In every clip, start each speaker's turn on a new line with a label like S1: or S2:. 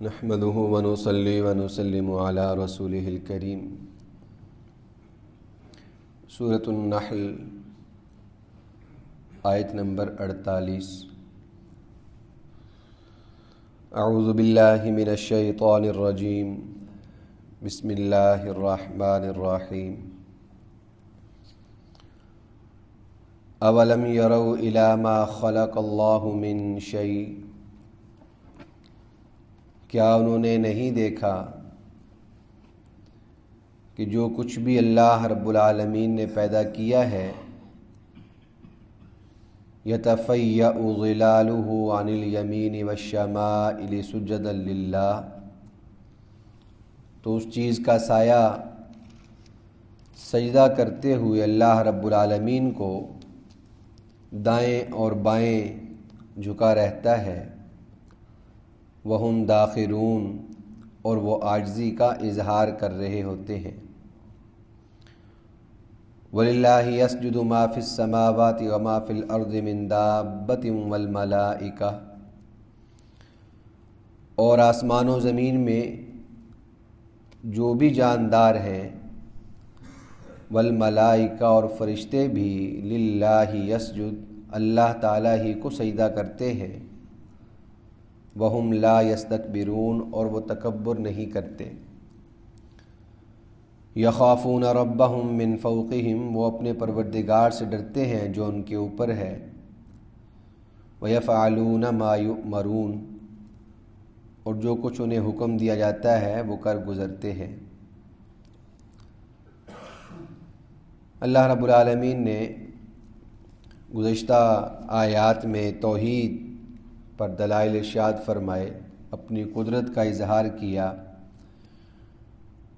S1: نحمده ونصلي ونسلم على رسوله الكريم۔ سورۃ النحل آیت نمبر 48۔ اعوذ باللہ من الشیطان الرجیم، بسم اللہ الرحمن الرحیم۔ اولم یروا الی ما خلق اللہ من شیء، کیا انہوں نے نہیں دیکھا کہ جو کچھ بھی اللہ رب العالمین نے پیدا کیا ہے، یتفیأ ظلالہ عن الیمین والشمائل سجدا للہ، تو اس چیز کا سایہ سجدہ کرتے ہوئے اللہ رب العالمین کو دائیں اور بائیں جھکا رہتا ہے۔ وہم داخرون، اور وہ عاجزی کا اظہار کر رہے ہوتے ہیں۔ وَلِلَّهِ يَسْجُدُ مَا فِي السَّمَاوَاتِ وَمَا فِي الْأَرْضِ مِن دَابَّةٍ وَالْمَلَائِكَةُ، اور آسمان و زمین میں جو بھی جاندار ہیں، والملائکہ، اور فرشتے بھی، للہ یسجد، اللہ تعالیٰ ہی کو سجدہ کرتے ہیں۔ وہم لا یستکبرون، اور وہ تکبر نہیں کرتے۔ یخافون ربہم من فوقہم، وہ اپنے پروردگار سے ڈرتے ہیں جو ان کے اوپر ہے۔ ویفعلون ما یؤمرون، اور جو کچھ انہیں حکم دیا جاتا ہے وہ کر گزرتے ہیں۔ اللہ رب العالمین نے گزشتہ آیات میں توحید پر دلائل ارشاد فرمائے، اپنی قدرت کا اظہار کیا،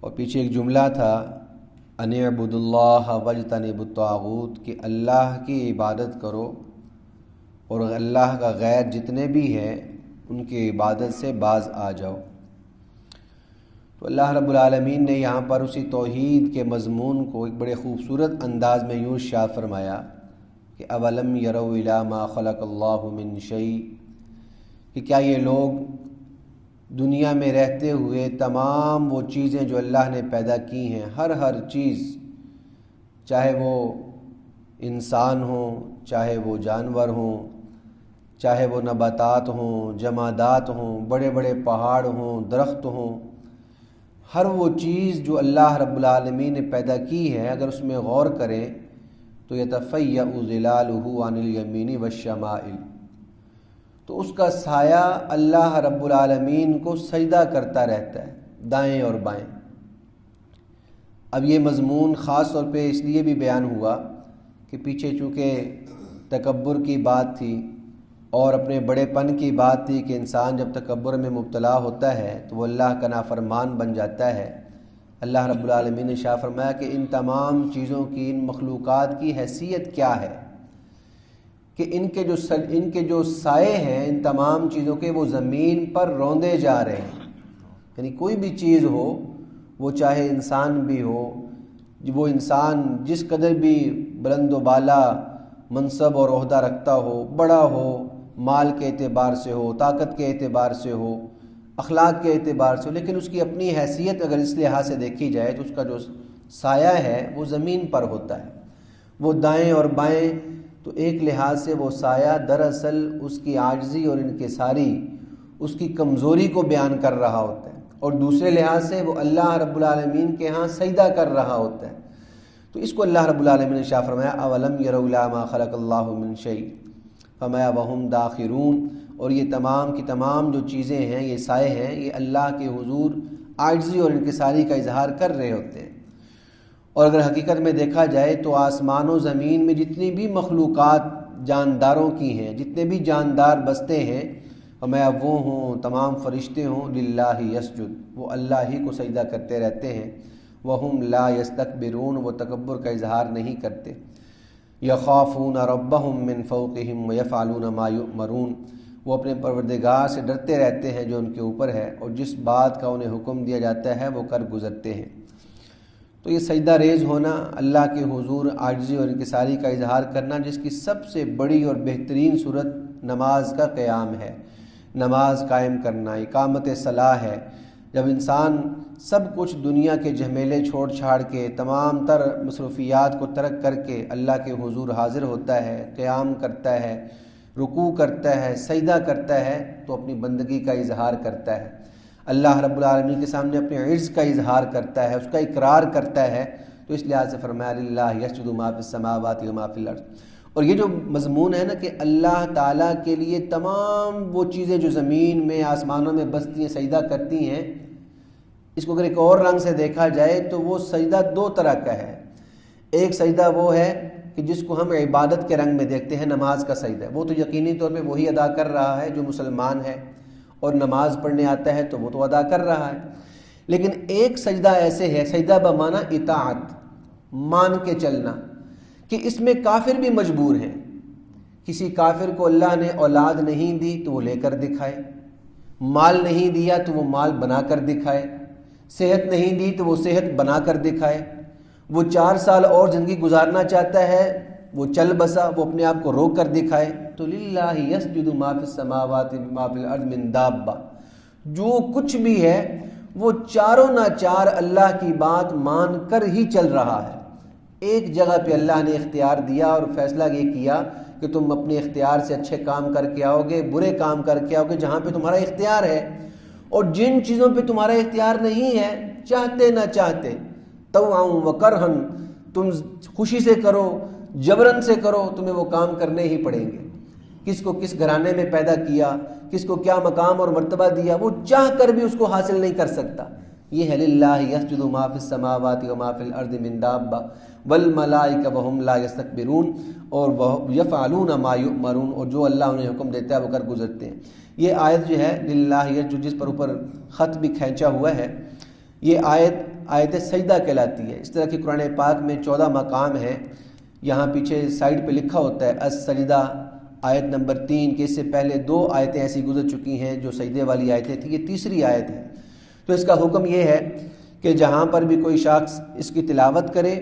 S1: اور پیچھے ایک جملہ تھا، ان اعبدوا اللہ واجتنبوا الطاغوت، کہ اللہ کی عبادت کرو اور اللہ کا غیر جتنے بھی ہیں ان کی عبادت سے باز آ جاؤ۔ تو اللہ رب العالمین نے یہاں پر اسی توحید کے مضمون کو ایک بڑے خوبصورت انداز میں یوں ارشاد فرمایا کہ اولم یروا الی ما خلق اللہ من شیء، کہ کیا یہ لوگ دنیا میں رہتے ہوئے تمام وہ چیزیں جو اللہ نے پیدا کی ہیں، ہر چیز، چاہے وہ انسان ہوں، چاہے وہ جانور ہوں، چاہے وہ نباتات ہوں، جمادات ہوں، بڑے بڑے پہاڑ ہوں، درخت ہوں، ہر وہ چیز جو اللہ رب العالمین نے پیدا کی ہے، اگر اس میں غور کریں تو یتفیأ ظلالہ عن الیمین والشمائل، تو اس کا سایہ اللہ رب العالمین کو سجدہ کرتا رہتا ہے، دائیں اور بائیں۔ اب یہ مضمون خاص طور پہ اس لیے بھی بیان ہوا کہ پیچھے چونکہ تکبر کی بات تھی اور اپنے بڑے پن کی بات تھی کہ انسان جب تکبر میں مبتلا ہوتا ہے تو وہ اللہ کا نافرمان بن جاتا ہے۔ اللہ رب العالمین نے شاہ فرمایا کہ ان تمام چیزوں کی، ان مخلوقات کی حیثیت کیا ہے، کہ ان کے جو سائے ہیں ان تمام چیزوں کے، وہ زمین پر روندے جا رہے ہیں۔ یعنی کوئی بھی چیز ہو، وہ چاہے انسان بھی ہو، وہ انسان جس قدر بھی بلند و بالا منصب اور عہدہ رکھتا ہو، بڑا ہو، مال کے اعتبار سے ہو، طاقت کے اعتبار سے ہو، اخلاق کے اعتبار سے ہو، لیکن اس کی اپنی حیثیت اگر اس لحاظ سے دیکھی جائے تو اس کا جو سایہ ہے وہ زمین پر ہوتا ہے۔ وہ دائیں اور بائیں، تو ایک لحاظ سے وہ سایہ دراصل اس کی عاجزی اور انکساری، اس کی کمزوری کو بیان کر رہا ہوتا ہے، اور دوسرے لحاظ سے وہ اللہ رب العالمین کے ہاں سجدہ کر رہا ہوتا ہے۔ تو اس کو اللہ رب العالمین نے شاہ فرمایا اولم یروا الی ما خلق اللہ من شیء، فرمایا وہم داخرون، اور یہ تمام کی تمام جو چیزیں ہیں، یہ سائے ہیں، یہ اللہ کے حضور عاجزی اور انکساری کا اظہار کر رہے ہوتے ہیں۔ اور اگر حقیقت میں دیکھا جائے تو آسمان و زمین میں جتنی بھی مخلوقات جانداروں کی ہیں، جتنے بھی جاندار بستے ہیں، فرمایا وہ ہوں، تمام فرشتے ہوں، للہ یسجد، وہ اللہ ہی کو سجدہ کرتے رہتے ہیں۔ وہم لا یستکبرون، وہ تکبر کا اظہار نہیں کرتے۔ یخافون ربہم من فوقہم ویفعلون ما یؤمرون، وہ اپنے پروردگار سے ڈرتے رہتے ہیں جو ان کے اوپر ہے، اور جس بات کا انہیں حکم دیا جاتا ہے وہ کر گزرتے ہیں۔ تو یہ سجدہ ریز ہونا، اللہ کے حضور عاجزی اور انکساری کا اظہار کرنا، جس کی سب سے بڑی اور بہترین صورت نماز کا قیام ہے۔ نماز قائم کرنا، اقامت صلاح ہے۔ جب انسان سب کچھ دنیا کے جھمیلے چھوڑ چھاڑ کے تمام تر مصروفیات کو ترک کر کے اللہ کے حضور حاضر ہوتا ہے، قیام کرتا ہے، رکوع کرتا ہے، سجدہ کرتا ہے، تو اپنی بندگی کا اظہار کرتا ہے، اللہ رب العالمین کے سامنے اپنے عجز کا اظہار کرتا ہے، اس کا اقرار کرتا ہے۔ تو اس لحاظ سے فرمایا للہ یسجد ما فی السماوات و ما فی الارض۔ اور یہ جو مضمون ہے نا کہ اللہ تعالیٰ کے لیے تمام وہ چیزیں جو زمین میں آسمانوں میں بستی ہیں سجدہ کرتی ہیں، اس کو اگر ایک اور رنگ سے دیکھا جائے تو وہ سجدہ دو طرح کا ہے۔ ایک سجدہ وہ ہے کہ جس کو ہم عبادت کے رنگ میں دیکھتے ہیں، نماز کا سجدہ، وہ تو یقینی طور پہ وہی ادا کر رہا ہے جو مسلمان ہے اور نماز پڑھنے آتا ہے تو وہ تو ادا کر رہا ہے۔ لیکن ایک سجدہ ایسے ہے، سجدہ بمعنی اطاعت، مان کے چلنا، کہ اس میں کافر بھی مجبور ہیں۔ کسی کافر کو اللہ نے اولاد نہیں دی تو وہ لے کر دکھائے، مال نہیں دیا تو وہ مال بنا کر دکھائے، صحت نہیں دی تو وہ صحت بنا کر دکھائے، وہ 4 سال اور زندگی گزارنا چاہتا ہے، وہ چل بسا، وہ اپنے آپ کو روک کر دکھائے۔ تو للہ یسجد ما فی السماوات ما فی الارض من دابہ، جو کچھ بھی ہے وہ چاروں نہ چار اللہ کی بات مان کر ہی چل رہا ہے۔ ایک جگہ پہ اللہ نے اختیار دیا اور فیصلہ یہ کیا کہ تم اپنے اختیار سے اچھے کام کر کے آؤ گے، برے کام کر کے آؤ گے جہاں پہ تمہارا اختیار ہے، اور جن چیزوں پہ تمہارا اختیار نہیں ہے، چاہتے نہ چاہتے، طوعا و کرہن، تم خوشی سے کرو، جبرن سے کرو، تمہیں وہ کام کرنے ہی پڑیں گے۔ کس کو کس گھرانے میں پیدا کیا، کس کو کیا مقام اور مرتبہ دیا، وہ چاہ کر بھی اس کو حاصل نہیں کر سکتا۔ یہ ہے للہ یسجد ما فی السماوات و ما فی الارض من دابہ والملائکہ وہم لا یستکبرون، اور یفعلون ما یؤمرون، اور جو اللہ انہیں حکم دیتا ہے وہ کر گزرتے ہیں۔ یہ آیت جو ہے للہ یسجد، جس پر اوپر خط بھی کھینچا ہوا ہے، یہ آیت سجدہ کہلاتی ہے۔ اس طرح کی قرآن پاک میں 14 مقام ہیں۔ یہاں پیچھے سائڈ پہ لکھا ہوتا ہے السجدہ آیت نمبر 3، کہ اس سے پہلے 2 آیتیں ایسی گزر چکی ہیں جو سجدے والی آیتیں تھیں، یہ تیسری آیت ہے۔ تو اس کا حکم یہ ہے کہ جہاں پر بھی کوئی شخص اس کی تلاوت کرے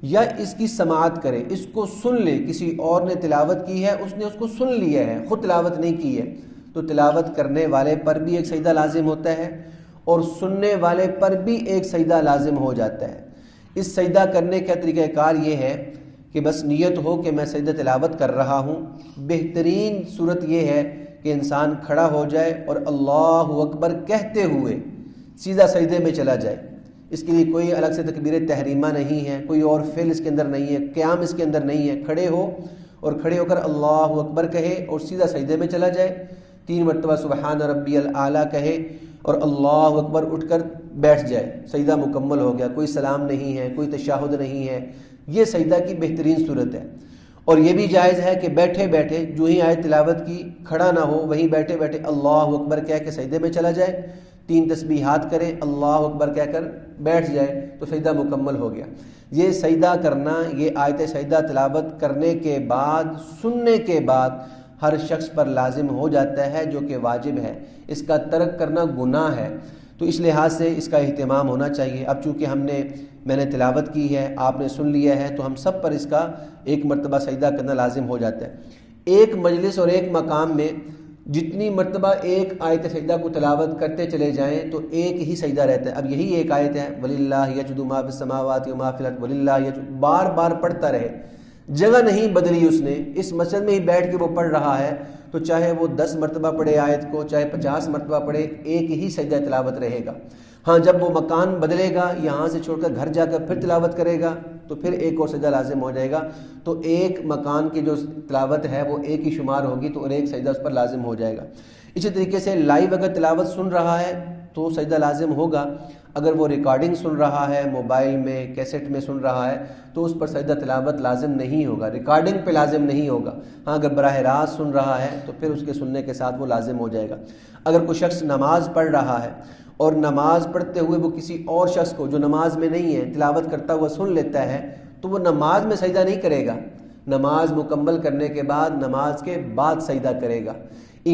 S1: یا اس کی سماعت کرے، اس کو سن لے، کسی اور نے تلاوت کی ہے، اس نے اس کو سن لیا ہے، خود تلاوت نہیں کی ہے، تو تلاوت کرنے والے پر بھی ایک سجدہ لازم ہوتا ہے اور سننے والے پر بھی ایک سجدہ لازم ہو جاتا ہے۔ اس سجدہ کرنے کا طریقہ کار یہ ہے کہ بس نیت ہو کہ میں سجدہ تلاوت کر رہا ہوں۔ بہترین صورت یہ ہے کہ انسان کھڑا ہو جائے اور اللہ اکبر کہتے ہوئے سیدھا سجدے میں چلا جائے۔ اس کے لیے کوئی الگ سے تکبیر تحریمہ نہیں ہے، کوئی اور فعل اس کے اندر نہیں ہے، قیام اس کے اندر نہیں ہے۔ کھڑے ہو اور کھڑے ہو کر اللہ اکبر کہے اور سیدھا سجدے میں چلا جائے، 3 مرتبہ سبحان ربی الاعلیٰ کہے اور اللہ اکبر اٹھ کر بیٹھ جائے، سجدہ مکمل ہو گیا، کوئی سلام نہیں ہے، کوئی تشہد نہیں ہے۔ یہ سجدہ کی بہترین صورت ہے۔ اور یہ بھی جائز ہے کہ بیٹھے بیٹھے جو ہی آیت تلاوت کی کھڑا نہ ہو، وہیں بیٹھے بیٹھے اللہ اکبر کہہ کے سجدے میں چلا جائے، 3 تسبیحات کرے، اللہ اکبر کہہ کر بیٹھ جائے، تو سجدہ مکمل ہو گیا۔ یہ سجدہ کرنا، یہ آیت سجدہ تلاوت کرنے کے بعد، سننے کے بعد ہر شخص پر لازم ہو جاتا ہے، جو کہ واجب ہے۔ اس کا ترک کرنا گناہ ہے، تو اس لحاظ سے اس کا اہتمام ہونا چاہیے۔ اب چونکہ میں نے تلاوت کی ہے، آپ نے سن لیا ہے، تو ہم سب پر اس کا ایک مرتبہ سجدہ کرنا لازم ہو جاتا ہے۔ ایک مجلس اور ایک مقام میں جتنی مرتبہ ایک آیت سجدہ کو تلاوت کرتے چلے جائیں تو ایک ہی سجدہ رہتا ہے۔ اب یہی ایک آیت ہے وَلِلَّهِ يَسْجُدُ مَا فِي السَّمَاوَاتِ وَمَا فِي الْأَرْضِ وَلِلَّهِ يَسْجُدُ، بار بار پڑھتا رہے، جگہ نہیں بدلی اس نے، اس مسجد میں ہی بیٹھ کے وہ پڑھ رہا ہے، تو چاہے وہ 10 مرتبہ پڑھے آیت کو، چاہے 50 مرتبہ پڑھے، ایک ہی سجدہ تلاوت رہے گا۔ ہاں جب وہ مکان بدلے گا، یہاں سے چھوڑ کر گھر جا کر پھر تلاوت کرے گا تو پھر ایک اور سجدہ لازم ہو جائے گا، تو ایک مکان کی جو تلاوت ہے وہ ایک ہی شمار ہوگی، تو اور ایک سجدہ اس پر لازم ہو جائے گا۔ اسی طریقے سے لائیو اگر تلاوت سن رہا ہے تو سجدہ لازم ہوگا، اگر وہ ریکارڈنگ سن رہا ہے، موبائل میں، کیسٹ میں سن رہا ہے، تو اس پر سجدہ تلاوت لازم نہیں ہوگا، ریکارڈنگ پہ لازم نہیں ہوگا۔ ہاں اگر براہ راست سن رہا ہے تو پھر اس کے سننے کے ساتھ وہ لازم ہو جائے گا۔ اگر کوئی شخص نماز پڑھ رہا ہے اور نماز پڑھتے ہوئے وہ کسی اور شخص کو جو نماز میں نہیں ہے تلاوت کرتا ہوا سن لیتا ہے، تو وہ نماز میں سجدہ نہیں کرے گا، نماز مکمل کرنے کے بعد، نماز کے بعد سجدہ کرے گا۔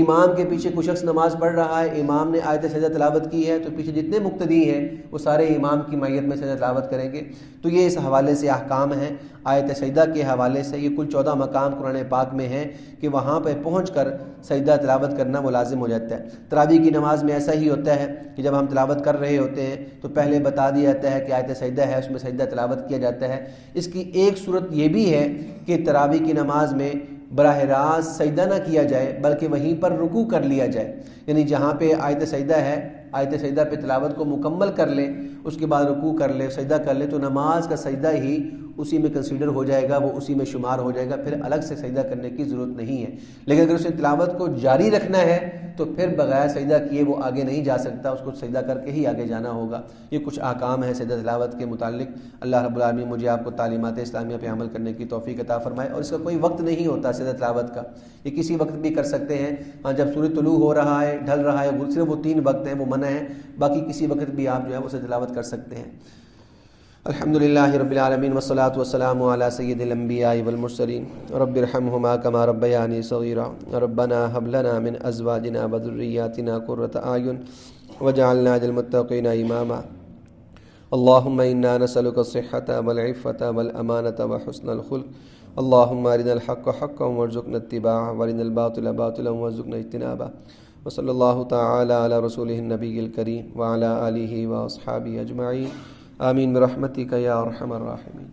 S1: امام کے پیچھے کوئی شخص نماز پڑھ رہا ہے، امام نے آیت سجدہ تلاوت کی ہے تو پیچھے جتنے مقتدی ہیں وہ سارے امام کی معیت میں سجدہ تلاوت کریں گے۔ تو یہ اس حوالے سے احکام ہیں آیت سجدہ کے حوالے سے۔ یہ کل 14 مقام قرآن پاک میں ہیں کہ وہاں پہ پہنچ کر سجدہ تلاوت کرنا وہ لازم ہو جاتا ہے۔ تراویح کی نماز میں ایسا ہی ہوتا ہے کہ جب ہم تلاوت کر رہے ہوتے ہیں تو پہلے بتا دیا جاتا ہے کہ آیت سجدہ ہے، اس میں سجدہ تلاوت کیا جاتا ہے۔ اس کی ایک صورت یہ بھی ہے کہ تراویح کی نماز میں براہ راست سجدہ نہ کیا جائے بلکہ وہیں پر رکوع کر لیا جائے، یعنی جہاں پہ آیت سجدہ ہے آیت سجدہ پہ تلاوت کو مکمل کر لے، اس کے بعد رکوع کر لے، سجدہ کر لے، تو نماز کا سجدہ ہی اسی میں کنسیڈر ہو جائے گا، وہ اسی میں شمار ہو جائے گا، پھر الگ سے سجدہ کرنے کی ضرورت نہیں ہے۔ لیکن اگر اس نے تلاوت کو جاری رکھنا ہے تو پھر بغیر سجدہ کیے وہ آگے نہیں جا سکتا، اس کو سجدہ کر کے ہی آگے جانا ہوگا۔ یہ کچھ احکام ہیں سجدہ تلاوت کے متعلق۔ اللہ رب العالمین مجھے آپ کو تعلیمات اسلامیہ پہ عمل کرنے کی توفیق عطا فرمائے۔ اور اس کا کوئی وقت نہیں ہوتا سجدہ تلاوت کا، یہ کسی وقت بھی کر سکتے ہیں۔ ہاں، جب سورج طلوع ہو رہا ہے، ڈھل رہا ہے، صرف وہ 3 وقت ہیں وہ منع ہیں، باقی کسی وقت بھی آپ جو ہے وہ سجدہ تلاوت کر سکتے ہیں۔ الحمدللہ رب العالمین والصلاة والسلام علی سید الانبیاء والمرسلین رب ارحمہما کما ربیانی صغیرا ربنا هب لنا من ازواجنا وذریاتنا قرۃ اعین واجعلنا للمتقین اماما اللهم انا نسألك الصحة والعفة والامانة وحسن الخلق اللهم ارنا الحق حقا وارزقنا اتباعه وارنا الباطل باطلا وارزقنا اجتنابه وصلی اللہ تعالی علی رسولہ النبی الکریم وعلی آلہ واصحابہ اجمعین آمین برحمتک یا ارحم الراحمین۔